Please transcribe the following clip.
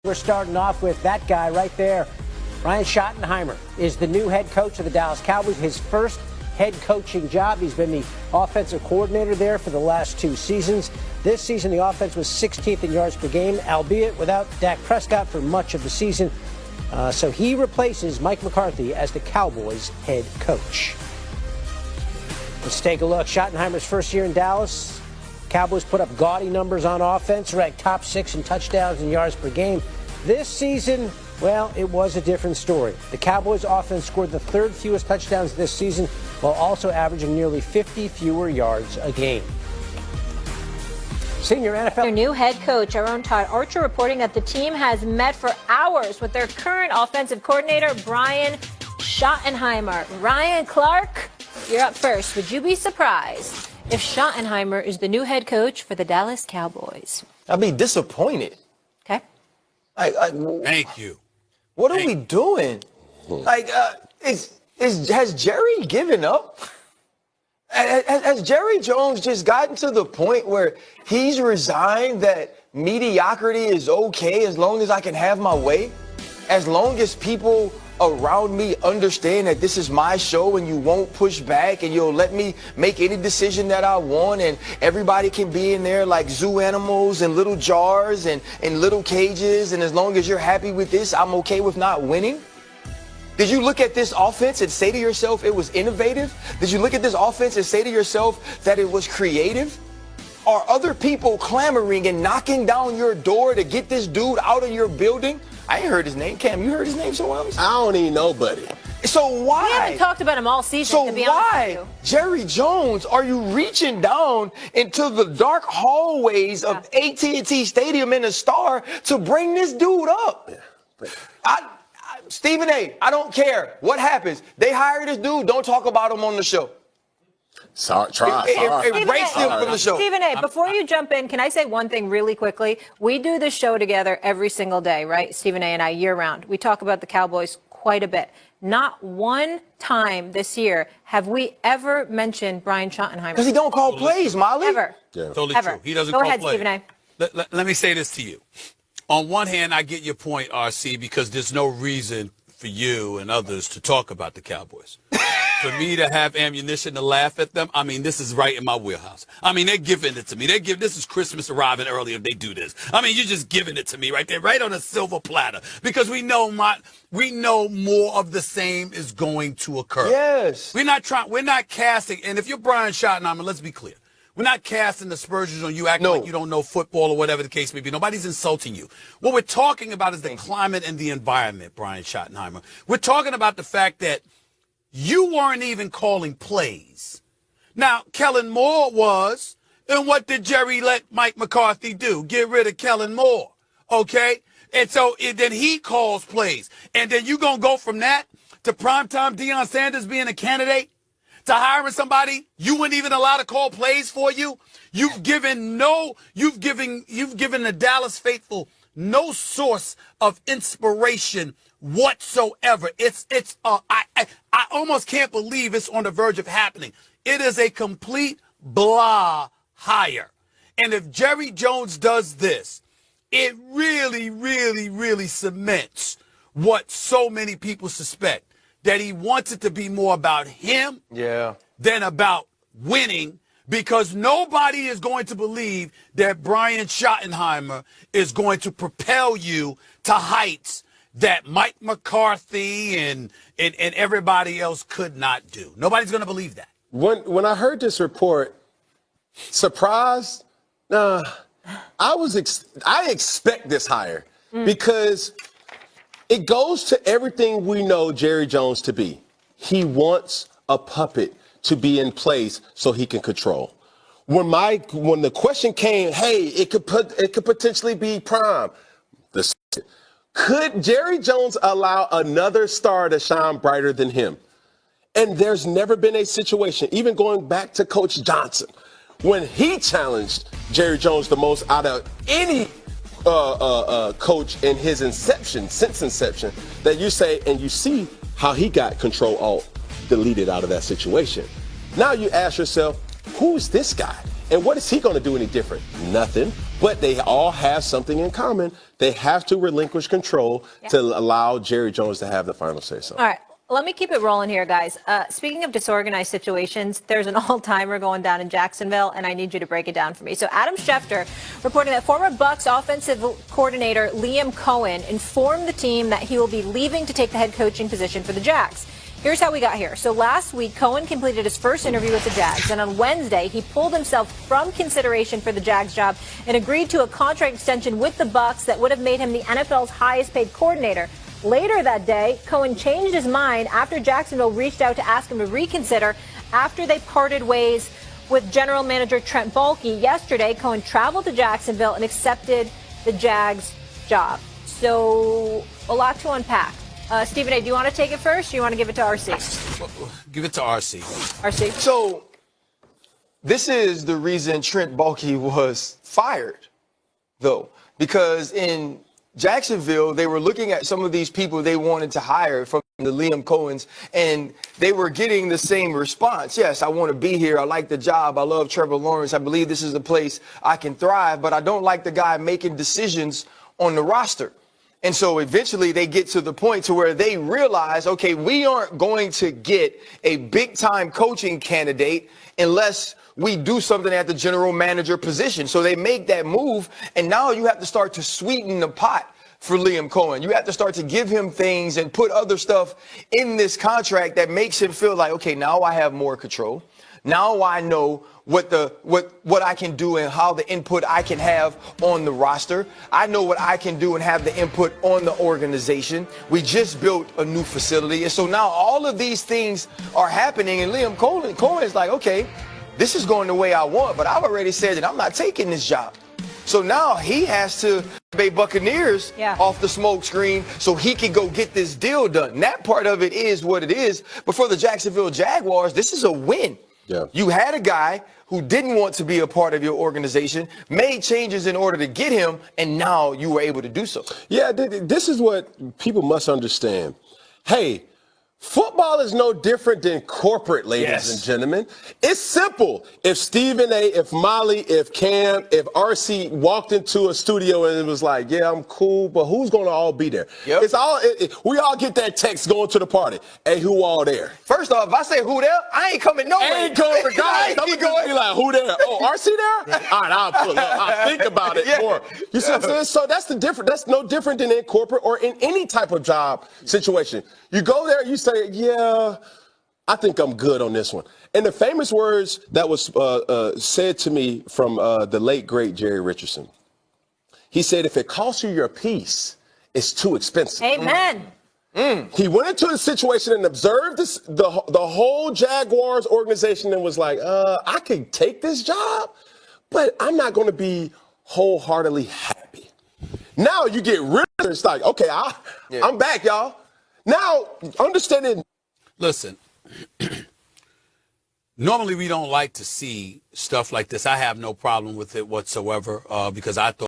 We're starting off with that guy right there. Brian Schottenheimer is the new head coach of the Dallas Cowboys. His first head coaching job. He's been the offensive coordinator there for the last 2 seasons. This season, the offense was 16th in yards per game, albeit without Dak Prescott for much of the season. So he replaces Mike McCarthy as the Cowboys head coach. Let's take a look. Schottenheimer's first year in Dallas. Cowboys put up gaudy numbers on offense, ranked top 6 in touchdowns and yards per game. This season, well, it was a different story. The Cowboys offense scored the 3rd fewest touchdowns this season, while also averaging nearly 50 fewer yards a game. Senior NFL. Your new head coach, our own Todd Archer, reporting that the team has met for hours with their current offensive coordinator, Brian Schottenheimer. Ryan Clark, you're up first. Would you be surprised if Schottenheimer is the new head coach for the Dallas Cowboys? I'd be disappointed. Okay. Thank you. What are we doing? Has Jerry given up? Has Jerry Jones just gotten to the point where he's resigned that mediocrity is okay as long as I can have my way? As long as people around me understand that this is my show and you won't push back and you'll let me make any decision that I want, and everybody can be in there like zoo animals in little jars and in little cages, and as long as you're happy with this, I'm okay with not winning? Did you look at this offense and say to yourself it was innovative? Did you look at this offense and say to yourself that it was creative? Are other people clamoring and knocking down your door to get this dude out of your building? I ain't heard his name. Cam, you heard his name somewhere else? I don't even know, buddy. So why? We haven't talked about him all season, So to be honest with why, you. Jerry Jones, are you reaching down into the dark hallways of AT&T Stadium in a Star to bring this dude up? Stephen A., I don't care what happens. They hire this dude. Don't talk about him on the show. Sorry. Erase him from the show. Stephen A., before you jump in, can I say one thing really quickly? We do this show together every single day, right? Stephen A. and I, year-round. We talk about the Cowboys quite a bit. Not one time this year have we ever mentioned Brian Schottenheimer. Because he don't call plays, Molly. Ever. Yeah. Totally Ever. true. He doesn't Go call ahead, plays. Stephen A. Let me say this to you. On one hand, I get your point, RC, because there's no reason for you and others to talk about the Cowboys. For me to have ammunition to laugh at them, I mean, this is right in my wheelhouse. I mean, they're giving it to me. This is Christmas arriving early if they do this. I mean, you're just giving it to me right there, right on a silver platter, because we know more of the same is going to occur. Yes. We're not casting, and if you're Brian Schottenheimer, let's be clear. We're not casting aspersions on you, acting like you don't know football or whatever the case may be. Nobody's insulting you. What we're talking about is the climate and the environment, Brian Schottenheimer. We're talking about the fact that you weren't even calling plays. Now, Kellen Moore was, and what did Jerry let Mike McCarthy do? Get rid of Kellen Moore, okay? And so then he calls plays. And then you going to go from that to primetime Deion Sanders being a candidate? To hiring somebody you wouldn't even allow to call plays for you? You've given the Dallas faithful no source of inspiration whatsoever. I almost can't believe it's on the verge of happening. It is a complete blah hire. And if Jerry Jones does this, it really, really, really cements what so many people suspect, that he wants it to be more about him than about winning, because nobody is going to believe that Brian Schottenheimer is going to propel you to heights that Mike McCarthy and everybody else could not do. Nobody's going to believe that. When I heard this report, surprised? I expect this hire because it goes to everything we know Jerry Jones to be. He wants a puppet to be in place so he can control. When the question came, hey, it could potentially be Prime. Could Jerry Jones allow another star to shine brighter than him? And there's never been a situation, even going back to Coach Johnson, when he challenged Jerry Jones the most out of any coach in his since inception, that you say, and you see how he got Control-Alt-Deleted out of that situation. Now you ask yourself, who's this guy? And what is he going to do any different? Nothing. but they all have something in common. They have to relinquish control to allow Jerry Jones to have the final say-so. All right. Let me keep it rolling here, guys. Speaking of disorganized situations, there's an all-timer going down in Jacksonville, and I need you to break it down for me. So Adam Schefter reporting that former Bucs offensive coordinator Liam Cohen informed the team that he will be leaving to take the head coaching position for the Jags. Here's how we got here. So last week, Cohen completed his first interview with the Jags, and on Wednesday, he pulled himself from consideration for the Jags job and agreed to a contract extension with the Bucs that would have made him the NFL's highest-paid coordinator. Later that day, Cohen changed his mind after Jacksonville reached out to ask him to reconsider after they parted ways with general manager Trent Baalke. Yesterday, Cohen traveled to Jacksonville and accepted the Jags job. So a lot to unpack. Stephen A., do you want to take it first, or do you want to give it to RC? Give it to RC. RC. So this is the reason Trent Baalke was fired, though, because in Jacksonville, they were looking at some of these people they wanted to hire from the Liam Cohens, and they were getting the same response. Yes, I want to be here. I like the job. I love Trevor Lawrence. I believe this is a place I can thrive, but I don't like the guy making decisions on the roster. And so eventually they get to the point to where they realize, okay, we aren't going to get a big-time coaching candidate unless we do something at the general manager position. So they make that move, and now you have to start to sweeten the pot for Liam Cohen. You have to start to give him things and put other stuff in this contract that makes him feel like, okay, now I have more control. Now I know what I can do and how the input I can have on the roster. I know what I can do and have the input on the organization. We just built a new facility. And so now all of these things are happening, and Liam Cohen is like, okay, this is going the way I want, but I've already said that I'm not taking this job. So now he has to pay Buccaneers off the smoke screen so he can go get this deal done. And that part of it is what it is. But for the Jacksonville Jaguars, this is a win. Yeah. You had a guy who didn't want to be a part of your organization, made changes in order to get him, and now you were able to do so. Yeah, this is what people must understand. Hey, football is no different than corporate, ladies and gentlemen. It's simple. If Stephen A., if Molly, if Cam, if RC walked into a studio and it was like, yeah, I'm cool, but who's going to all be there? Yep. It's all. We all get that text going to the party. Hey, who all there? First off, if I say who there, I ain't coming nowhere. I ain't coming regardless. I'm going to be like, who there? Oh, RC there? All right, I'll pull up. I'll think about it more. You see what I'm saying? So that's the difference. That's no different than in corporate or in any type of job situation. You go there, you say, yeah, I think I'm good on this one. And the famous words that was said to me from the late, great Jerry Richardson. He said, if it costs you your peace, it's too expensive. Amen. He went into the situation and observed the whole Jaguars organization and was like, I can take this job, but I'm not going to be wholeheartedly happy. Now you get rid of it. It's like, okay, I'm back, y'all. Now, understanding. Listen, normally we don't like to see stuff like this. I have no problem with it whatsoever because I thought